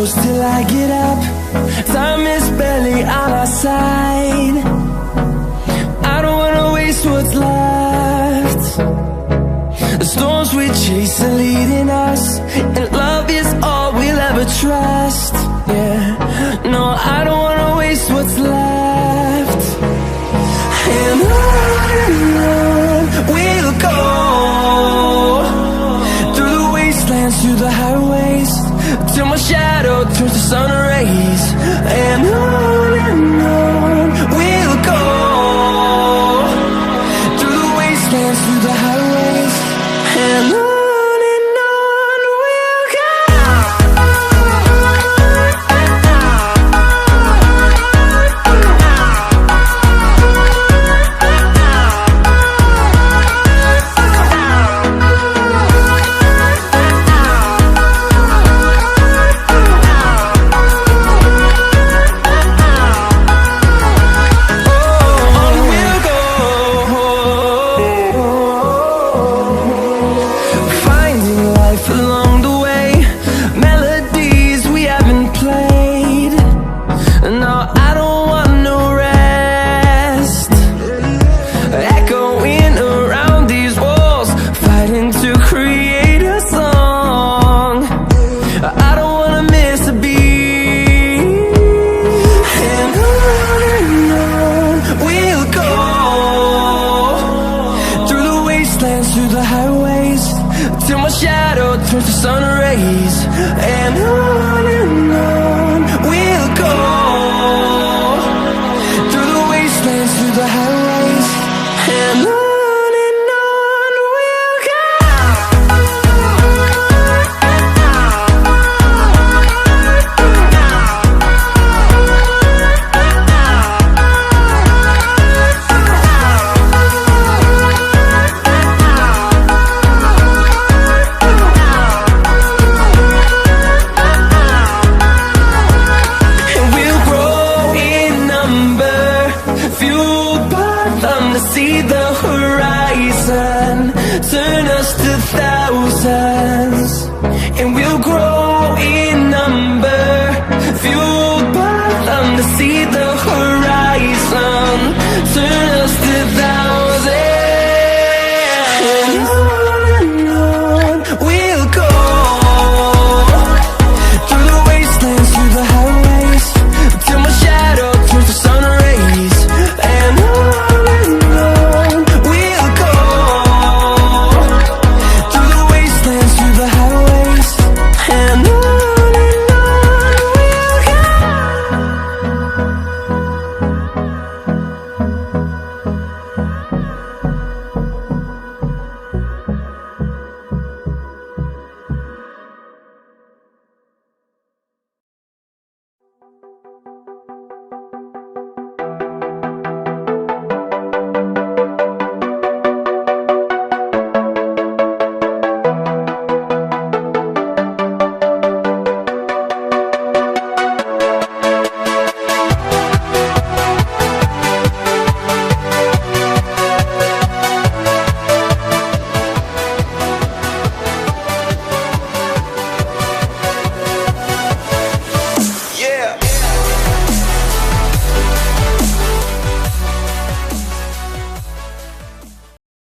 close till I get up. Time is barely on our side. I don't wanna waste what's left. The storms we chase are leading us, and love is all we'll ever trust. Yeah, no, I don't wanna waste what's left. And on we'll go, through the wastelands, through the highways, till my shadow turns to sun rays. And on we'll go, through the wastelands, through the highways, and on we'll go. Along the way, melodies we haven't played. No, I don't want no rest. Echoing around these walls, fighting to create a song. I don't wanna miss a beat. And on we'll go, through the wastelands, through the highways, till my shadow turns to sun rays. And on we'll go, through the wastelands, through the highways, and on we'll go. See the horizon, turn us to thousands, and we'll grow in number, fueled by them to see the